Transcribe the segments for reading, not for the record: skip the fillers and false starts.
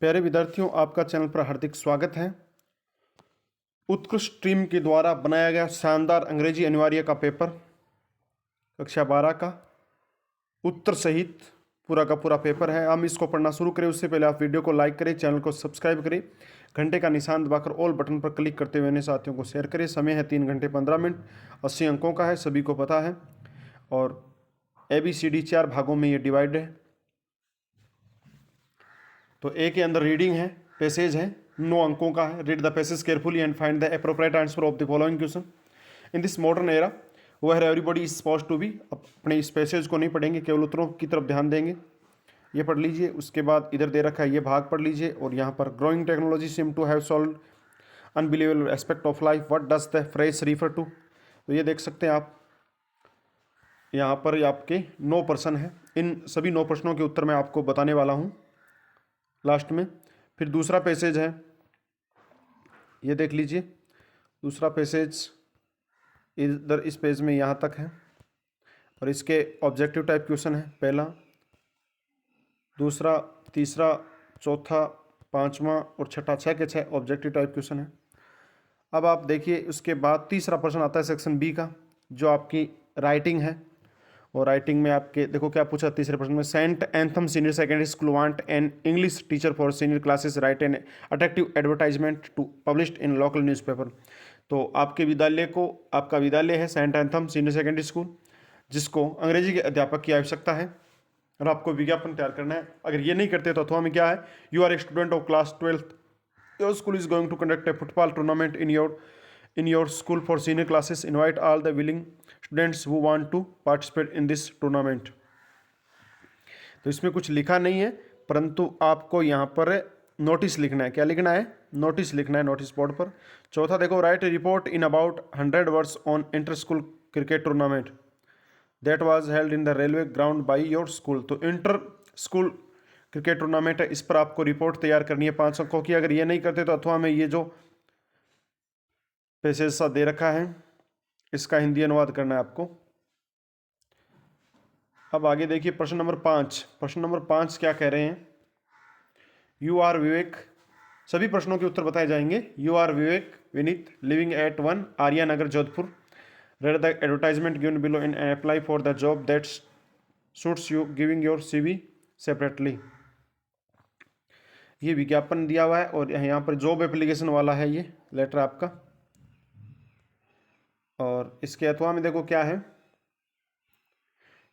प्यारे विद्यार्थियों, आपका चैनल पर हार्दिक स्वागत है। उत्कृष्ट टीम के द्वारा बनाया गया शानदार अंग्रेजी अनिवार्य का पेपर कक्षा 12 का उत्तर सहित पूरा का पूरा पेपर है। हम इसको पढ़ना शुरू करें उससे पहले आप वीडियो को लाइक करें, चैनल को सब्सक्राइब करें, घंटे का निशान दबाकर ऑल बटन पर क्लिक करते हुए अन्य साथियों को शेयर करें। समय है 3 घंटे 15 मिनट, 80 अंकों का है, सभी को पता है। और ABCD 4 भागों में ये डिवाइड है। तो ए के अंदर रीडिंग है, पैसेज है, 9 अंकों का है। Read the passage carefully and find the appropriate answer of the following question. In this modern era where everybody is supposed to be, अपने इस पैसेज को नहीं पढ़ेंगे, केवल उत्तरों की तरफ ध्यान देंगे। ये पढ़ लीजिए। उसके बाद इधर दे रखा है ये भाग पढ़ लीजिए। और यहाँ पर growing technology seem to have solved unbelievable aspect of life, what does the phrase refer to. तो ये देख सकते हैं आप, यहाँ पर आपके 9 प्रश्न हैं। इन सभी 9 प्रश्नों के उत्तर मैं आपको बताने वाला हूँ लास्ट में। फिर दूसरा पैसेज है, ये देख लीजिए। दूसरा पैसेज इधर इस पेज में यहाँ तक है और इसके ऑब्जेक्टिव टाइप क्वेश्चन है, पहला, दूसरा, तीसरा, चौथा, पांचवा और छठा, 6 के 6 ऑब्जेक्टिव टाइप क्वेश्चन है। अब आप देखिए, उसके बाद तीसरा प्रश्न आता है सेक्शन बी का, जो आपकी राइटिंग है। और राइटिंग में आपके देखो क्या पूछा तीसरे प्रश्न में, Saint Anthem senior secondary school want an English teacher for senior classes, write an attractive advertisement to published in local newspaper. तो आपके विद्यालय को, आपका विद्यालय है Saint Anthem senior secondary school, जिसको अंग्रेजी के अध्यापक की आवश्यकता है और आपको विज्ञापन तैयार करना है। अगर ये नहीं करते तो अथवा में क्या है, you are a student of class 12th, your school is going to conduct a football tournament in your school for senior classes, invite all the willing students who want to participate in this tournament। तो इसमें कुछ लिखा नहीं है, परंतु आपको यहाँ पर नोटिस लिखना है। क्या लिखना है? नोटिस लिखना है, नोटिस बोर्ड पर। चौथा देखो, right A report in about 100 words on inter school cricket tournament that was held in the railway ground by your school. तो इंटर स्कूल क्रिकेट टूर्नामेंट है, इस पर आपको रिपोर्ट तैयार करनी है 5 अंकों की। अगर ये नहीं करते तो अथवा में ये जो पैसेज सा दे रखा है, इसका हिंदी अनुवाद करना है आपको। अब आगे देखिए प्रश्न नंबर 5। प्रश्न नंबर 5 क्या कह रहे हैं, यू आर विवेक, सभी प्रश्नों के उत्तर बताए जाएंगे। You are Vivek Vineet living at 1 Arya Nagar Jodhpur, read the advertisement given below and apply for the job that suits you, giving your CV separately. ये विज्ञापन दिया हुआ है और यहाँ पर जॉब एप्लीकेशन वाला है ये लेटर आपका। और इसके अथवा में देखो क्या है,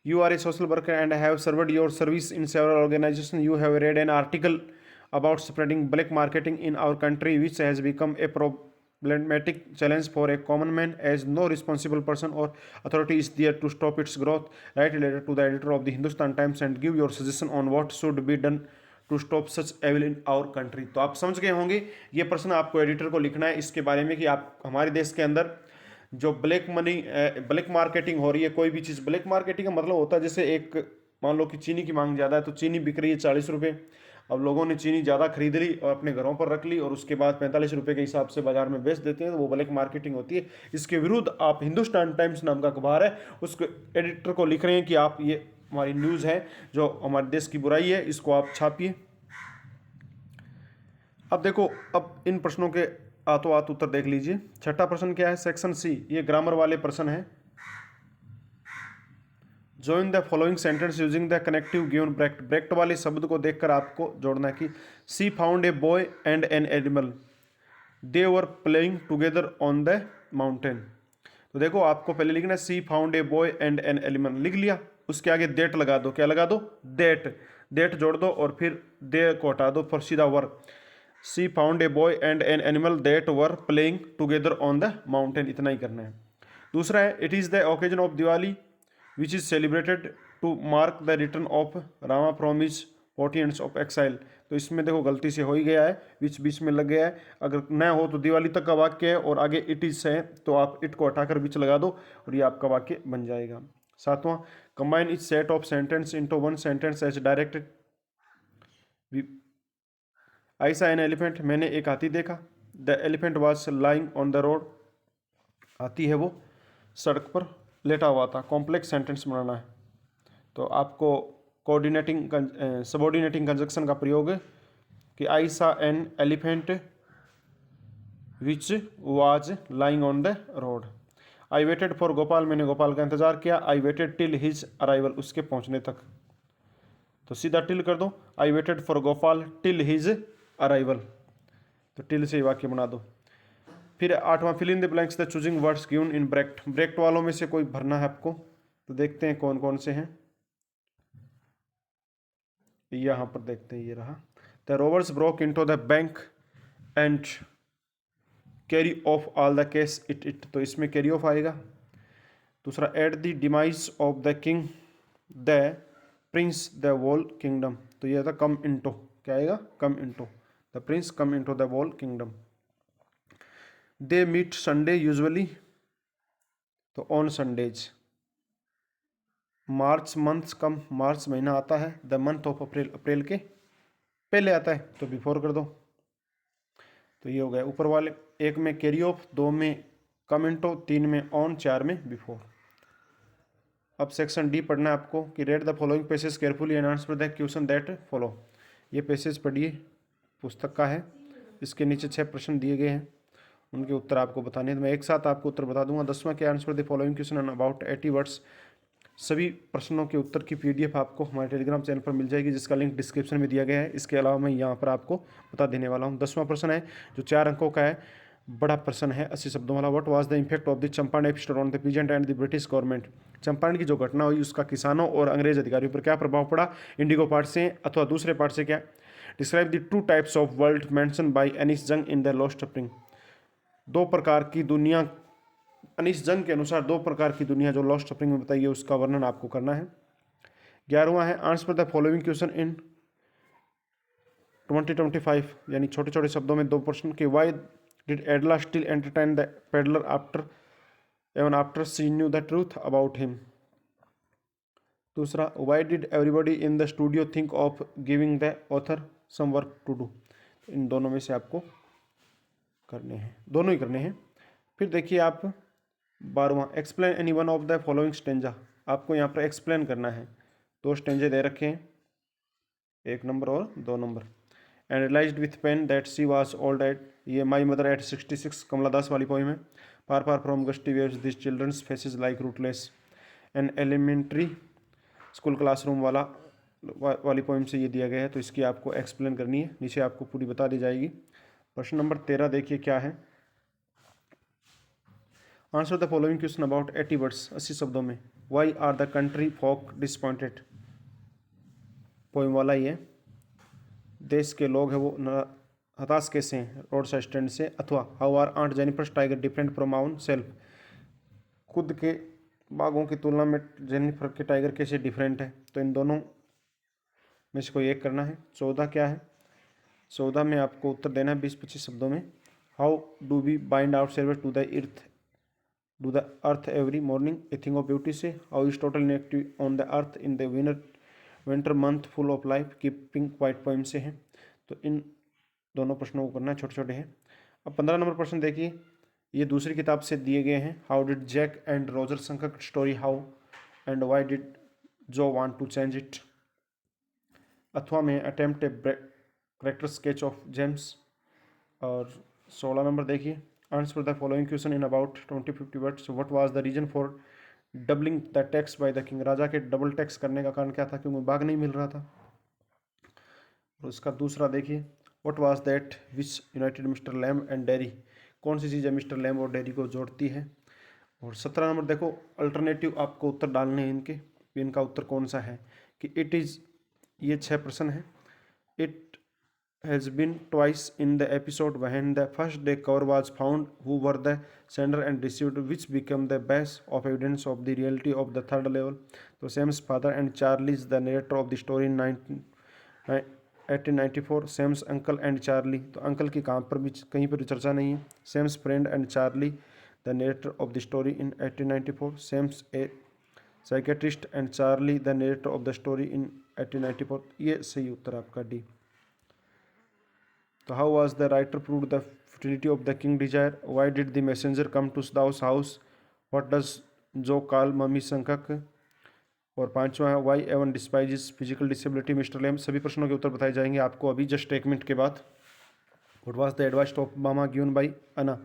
you are a social worker and have served your service in several organisation, you have read an article about spreading black marketing in our country which has become a problematic challenge for a common man as no responsible person or authority is there to stop its growth. Write a letter to the editor of the Hindustan Times and give your suggestion on what should be done to stop such evil in our country. तो आप समझ गए होंगे, ये प्रश्न आपको editor को लिखना है इसके बारे में कि आप हमारे देश के अंदर जो ब्लैक मनी, ब्लैक मार्केटिंग हो रही है, कोई भी चीज़ ब्लैक मार्केटिंग का मतलब होता है जैसे एक मान लो कि चीनी की मांग ज़्यादा है तो चीनी बिक रही है 40 रुपये, अब लोगों ने चीनी ज़्यादा खरीद ली और अपने घरों पर रख ली और उसके बाद 45 रुपये के हिसाब से बाजार में बेच देते हैं, तो वो ब्लैक मार्केटिंग होती है। इसके विरुद्ध आप हिंदुस्तान टाइम्स नाम का अखबार है, उसको एडिटर को लिख रहे हैं कि आप ये हमारी न्यूज़ है जो हमारे देश की बुराई है, इसको आप छापिए। अब देखो, अब इन प्रश्नों के आतों आत उत्तर देख लीजिए। छठा प्रश्न क्या है, सेक्शन C, ये ग्रामर वाले प्रश्न है। Join the following sentence using the connective given bracket, bracket वाले शब्द को देखकर आपको जोड़ना है कि she found a boy and an animal, they were playing together on the mountain. तो देखो आपको पहले लिखना है she found a boy and an animal, लिख लिया, उसके आगे देट लगा दो। क्या लगा दो? देट, देट जोड़ दो और फिर दे को हटा दो, फिर सीधा were. She found a boy and an animal that were playing together on the mountain, इतना ही करना है। दूसरा है, it is the occasion of Diwali which is celebrated to mark the return of Rama from his 40 years of exile. तो इसमें देखो गलती से हो ही गया है, विच बीच में लग गया है, अगर न हो तो दिवाली तक का वाक्य है और आगे इट इज है तो आप इट को हटाकर बीच लगा दो और ये आपका वाक्य बन जाएगा। सातवां, combine each set of sentence into one sentence as directed. I saw an elephant, मैंने एक हाथी देखा। The elephant was lying on the road, हाथी है वो सड़क पर लेटा हुआ था। कॉम्प्लेक्स सेंटेंस बनाना है तो आपको कोऑर्डिनेटिंग सबऑर्डिनेटिंग कंजक्शन का प्रयोग कि I saw an elephant which was lying on the road. I waited for Gopal, मैंने गोपाल का इंतजार किया। I waited till his arrival, उसके पहुंचने तक। तो सीधा टिल कर दो, I waited for Gopal till his arrival, तो टिल से वाक्य बना दो। फिर 8वां, fill in the blanks the choosing words given in bracket. Bracket वालों में से कोई भरना है आपको, तो देखते हैं कौन कौन से हैं। यहाँ पर देखते हैं, ये रहा। The robbers broke into the bank and carry off all the cash it, तो इसमें कैरी ऑफ आएगा। दूसरा, at the demise of the king the prince the whole kingdom, तो ये था कम इनटू, क्या आएगा, come into, the prince come into the whole kingdom. They meet Sunday usually, तो on Sundays. March months come, March महीना आता है the month of April, April के पहले आता है, तो बिफोर कर दो। तो ये हो गया ऊपर वाले, एक में कैरी ऑफ, दो में कम इनटू, तीन में ऑन, चार में बिफोर। अब सेक्शन डी पढ़ना है आपको कि read the following passage carefully and answer the question that follow. ये पैसेज पढ़िए, पुस्तक का है, इसके नीचे 6 प्रश्न दिए गए हैं, उनके उत्तर आपको बताने हैं। तो मैं एक साथ आपको उत्तर बता दूंगा। 10वां के answer the following question and about 80 words. सभी प्रश्नों के उत्तर की PDF आपको हमारे टेलीग्राम चैनल पर मिल जाएगी, जिसका लिंक डिस्क्रिप्शन में दिया गया है। इसके अलावा मैं यहाँ पर आपको बता देने वाला हूँ। 10वां प्रश्न है जो 4 अंकों का है, बड़ा प्रश्न है, 80 शब्दों वाला। What was the impact of the Champaran episode on the peasant and the British government. Champaran की जो घटना हुई उसका किसानों और अंग्रेज अधिकारियों पर क्या प्रभाव पड़ा, इंडिगो पार्ट से अथवा दूसरे पार्ट से क्या। Describe the 2 types of world mention by Anees Jung in the lost spring. 2 प्रकार की दुनिया, अनिस जंग के अनुसार 2 प्रकार की दुनिया जो लॉस्ट स्प्रिंग में बताइए, उसका वर्णन आपको करना है। 11वां है answer the following question in 2025, यानी छोटे छोटे शब्दों में 2 प्रश्न के। Why did Edla still entertain the peddler after even after she knew the truth about him. दूसरा, why did everybody in the studio think of giving the author some work to do. इन दोनों में से आपको करने हैं, दोनों ही करने हैं। फिर देखिए आप 12वां, explain any one of the following stanza. आपको यहाँ पर एक्सप्लेन करना है। 2 स्टेंजे दे रखे हैं, 1 नंबर और 2 number. And realised with pain that she was old at, ये माई मदर एट 66, कमला दास वाली पोइम है। Far far from gusty waves this children's faces like rootless. An elementary school classroom वाली पोइम से ये दिया गया है, तो इसकी आपको एक्सप्लेन करनी है, नीचे आपको पूरी बता दी जाएगी। प्रश्न नंबर 13 देखिए क्या है। Answer the following question about 80 words, 80 शब्दों में। Why are the country folk disappointed, poem वाला ही है। देश के लोग हैं वो हताश कैसे हैं, रोड साइड स्टैंड से। अथवा how are aunt Jennifer's tiger different from own self, खुद के बाघों की तुलना में जेनिफर के टाइगर कैसे डिफरेंट है, तो इन दोनों में से कोई एक करना है। 14 क्या है, 14 में आपको उत्तर देना है 20-25 शब्दों में। How do we bind out self to the earth every morning, a thing of beauty से। How is total inactive on the earth in the winter month full of life, keeping quiet poem से है। तो इन दोनों प्रश्नों को करना है, छोटे छोटे हैं। अब 15 नंबर प्रश्न देखिए, ये दूसरी किताब से दिए गए हैं। How did Jack and Roger संकट story how and why did Jo want to change it. अथवा में attempt a character sketch of James. और 16 नंबर देखिए, answer the following question in about 20-50 words. What was the reason for doubling the tax by the king, राजा के double tax करने का कारण क्या था, क्योंकि बाघ नहीं मिल रहा था। और उसका दूसरा देखिए, what was that which united mister Lamb and Derry, कौन सी चीज़ है मिस्टर लैम और डेरी को जोड़ती है। और 17 नंबर देखो, अल्टरनेटिव आपको उत्तर डालने हैं इनके, इनका उत्तर कौन सा है कि इट इज़, ये 6 प्रश्न है। It has been twice in the episode when the first day cover was found, who were the sender and receiver, which became the base of evidence of the reality of the third level. तो Sam's father and Charlie is the narrator of the story in 1894. Sam's uncle and Charlie, तो uncle की कहाँ पर भी कहीं पर भी चर्चा नहीं है। Sam's friend and Charlie the narrator of the story in 1894. Sam's a psychiatrist and Charlie the narrator of the story in 1894. ये सही उत्तर आपका डी। तो how was the writer prove the fertility of the king desire, why did the messenger come to those house, what does Jo call mummy skunk, और पांचवा है why even despises physical disability mister Lamb. सभी प्रश्नों के उत्तर बताए जाएंगे आपको अभी जस्ट 1 मिनट के बाद। What was the advice of Obama given by अना।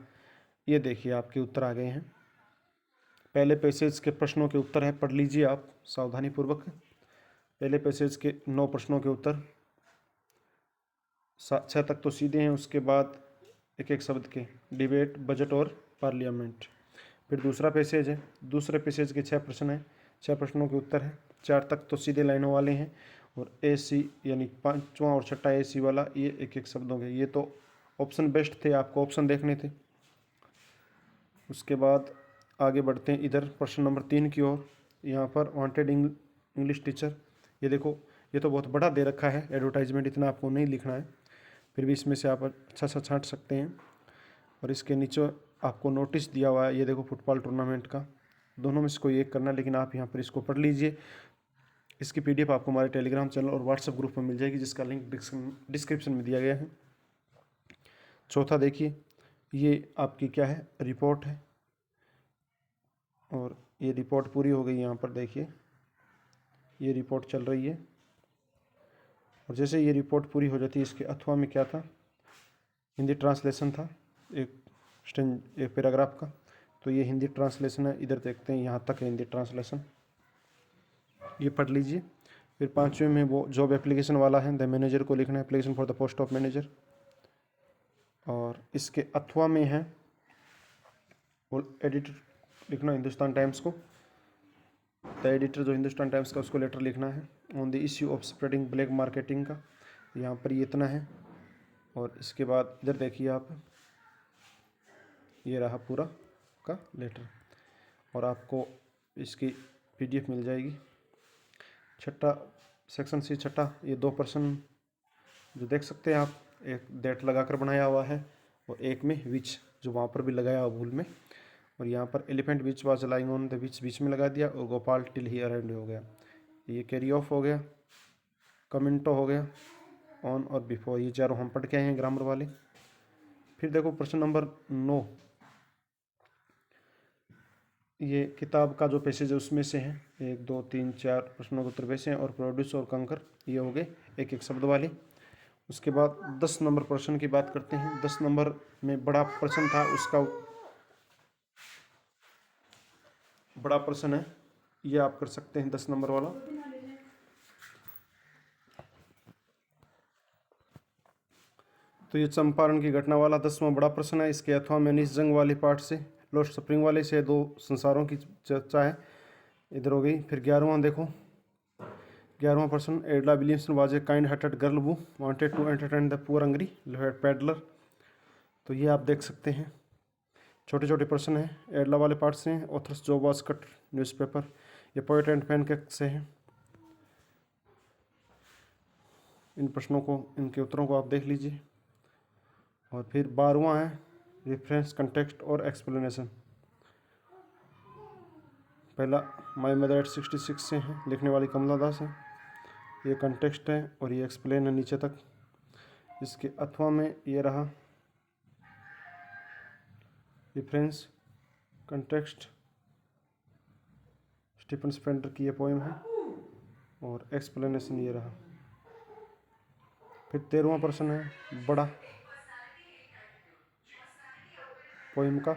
ये देखिए आपके उत्तर आ गए हैं। पहले पैसेज के प्रश्नों के उत्तर है, पढ़ लीजिए आप सावधानी पूर्वक। पहले पैसेज के 9 प्रश्नों के उत्तर, 6 तक तो सीधे हैं, उसके बाद एक एक शब्द के डिबेट, बजट और पार्लियामेंट। फिर दूसरा पैसेज है, दूसरे पैसेज के 6 प्रश्न हैं, 6 प्रश्नों के उत्तर हैं। 4 तक तो सीधे लाइनों वाले हैं और ए सी यानी पांचवा और छठा ए सी वाला ये एक एक शब्दों के। ये तो ऑप्शन बेस्ट थे, आपको ऑप्शन देखने थे। उसके बाद आगे बढ़ते हैं इधर प्रश्न नंबर 3 की ओर। यहाँ पर वांटेड इंग्लिश टीचर, ये देखो ये तो बहुत बड़ा दे रखा है एडवर्टाइजमेंट, इतना आपको नहीं लिखना है, फिर भी इसमें से आप अच्छा सा छांट सकते हैं। और इसके नीचे आपको नोटिस दिया हुआ है, ये देखो फुटबॉल टूर्नामेंट का, दोनों में से कोई एक करना, लेकिन आप यहाँ पर इसको पढ़ लीजिए। इसकी पीडीएफ आपको हमारे टेलीग्राम चैनल और व्हाट्सएप ग्रुप में मिल जाएगी, जिसका लिंक डिस्क्रिप्शन में दिया गया है। चौथा देखिए, ये आपकी क्या है, रिपोर्ट है, और ये रिपोर्ट पूरी हो गई। यहाँ पर देखिए ये रिपोर्ट चल रही है, और जैसे ये रिपोर्ट पूरी हो जाती है, इसके अथवा में क्या था, हिंदी ट्रांसलेशन था एक पैराग्राफ का, तो ये हिंदी ट्रांसलेशन है। इधर देखते हैं, यहाँ तक है हिंदी ट्रांसलेशन, ये पढ़ लीजिए। फिर 5वें में वो जॉब एप्लीकेशन वाला है, द मैनेजर को लिखना है, application for the post of manager. और इसके अथवा में है वो एडिटर लिखना हिंदुस्तान टाइम्स को, द एडिटर जो हिंदुस्तान टाइम्स का, उसको लेटर लिखना है on the issue of spreading black marketing का। यहाँ पर ये इतना है। और इसके बाद इधर देखिए आप, ये रहा पूरा का लेटर, और आपको इसकी पीडीएफ मिल जाएगी। छठा सेक्शन सी, छठा, ये 2 प्रश्न जो देख सकते हैं आप, एक दैट लगाकर बनाया हुआ है और एक में विच, जो वहाँ पर भी लगाया हुआ भूल में। और यहाँ पर elephant which was lying on the beach में लगा दिया, और गोपाल टिल ही अराउंड हो गया। ये कैरी ऑफ हो गया, कमेंटो हो गया, ऑन और बिफोर, ये चारों हम पढ़ के आए हैं ग्रामर वाले। फिर देखो प्रश्न नंबर 9, ये किताब का जो पैसेज है उसमें से है। 1 2 3 4 प्रश्नों के उत्तर वैसे हैं, और प्रोड्यूस और कंकर ये हो गए एक एक शब्द वाले। उसके बाद 10 नंबर प्रश्न की बात करते हैं। 10 नंबर में बड़ा प्रश्न था, उसका बड़ा प्रश्न है, ये आप कर सकते हैं 10 नंबर वाला। तो ये चंपारण की घटना वाला 10वां बड़ा प्रश्न है। इसके अथवा में निस जंग वाले पार्ट से, लॉस्ट सफरिंग वाले से 2 संसारों की चर्चा है, इधर हो गई। फिर 11वां देखो, 11वां प्रश्न, Edla Willamson was a kind hearted girl who wanted to entertain the poor hungry peddler. तो ये आप देख सकते हैं, छोटे छोटे प्रश्न हैं, एडला वाले पार्ट से हैं। Authors job was cut newspaper, ये पोएट एंड पैनकेक से है। इन प्रश्नों को, इनके उत्तरों को आप देख लीजिए। और फिर 12वां है रेफरेंस, कंटेक्स्ट और एक्सप्लेनेशन। पहला माई मदर एट 66 से है, लिखने वाली कमला दास है। ये कंटेक्स्ट है और ये एक्सप्लेन है नीचे तक। इसके अथवा में ये रहा रेफरेंस, कंटेक्स्ट, स्टीफन स्पेंडर की ये पोएम है, और एक्सप्लेनेशन ये रहा। फिर 13वां प्रश्न है बड़ा पोएम का,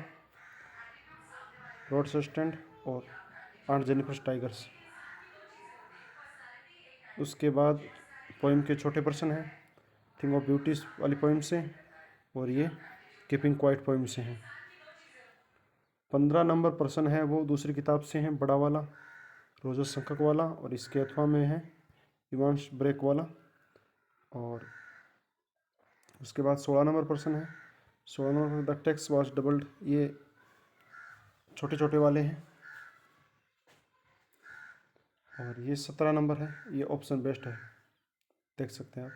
रोड्स स्टैंड और आंट जेनिफर टाइगर्स। उसके बाद पोएम के छोटे प्रश्न हैं, थिंग ऑफ ब्यूटीज वाली पोएम से, और ये कीपिंग क्वाइट पोएम से हैं। 15 नंबर प्रश्न है वो दूसरी किताब से हैं, बड़ा वाला, रोजर संकक वाला, और इसके अथवा में है इवांस ब्रेक वाला। और उसके बाद 16 नंबर प्रश्न है, 16 number the text was doubled, ये छोटे छोटे वाले हैं। और ये 17 नंबर है, ये ऑप्शन बेस्ट है, देख सकते हैं आप।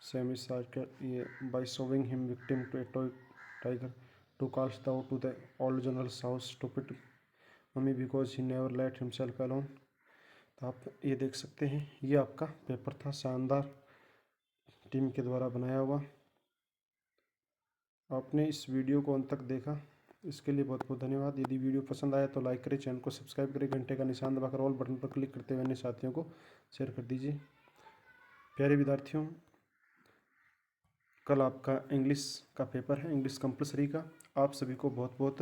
सेमी साइकिल, ये by showing him victim to a toy tiger to calls dow to the old generals house stupid mummy because he never let himself alone. तो आप ये देख सकते हैं, ये आपका पेपर था, शानदार टीम के द्वारा बनाया हुआ। आपने इस वीडियो को अंत तक देखा, इसके लिए बहुत बहुत धन्यवाद। यदि वीडियो पसंद आया तो लाइक करें, चैनल को सब्सक्राइब करें, घंटे का निशान दबाकर ऑल बटन पर क्लिक करते हुए अन्य साथियों को शेयर कर दीजिए। प्यारे विद्यार्थियों, कल आपका इंग्लिश का पेपर है, इंग्लिश कंपलसरी का। आप सभी को बहुत बहुत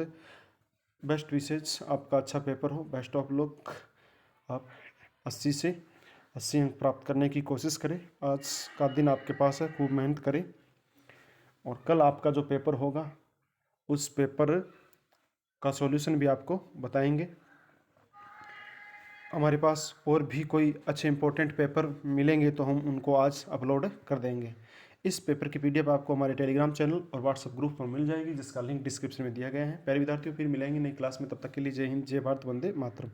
बेस्ट विशेष, आपका अच्छा पेपर हो, बेस्ट ऑफ लक। आप 80 से 80 अंक प्राप्त करने की कोशिश करें। आज का दिन आपके पास है, खूब मेहनत करें और कल आपका जो पेपर होगा उस पेपर का सॉल्यूशन भी आपको बताएंगे। हमारे पास और भी कोई अच्छे इंपॉर्टेंट पेपर मिलेंगे तो हम उनको आज अपलोड कर देंगे। इस पेपर की पीडीएफ आपको हमारे टेलीग्राम चैनल और व्हाट्सएप ग्रुप पर मिल जाएगी, जिसका लिंक डिस्क्रिप्शन में दिया गया है। प्यारे विद्यार्थियों, फिर मिलेंगे नई क्लास में, तब तक के लिए जय हिंद, जय भारत, वंदे मातरम।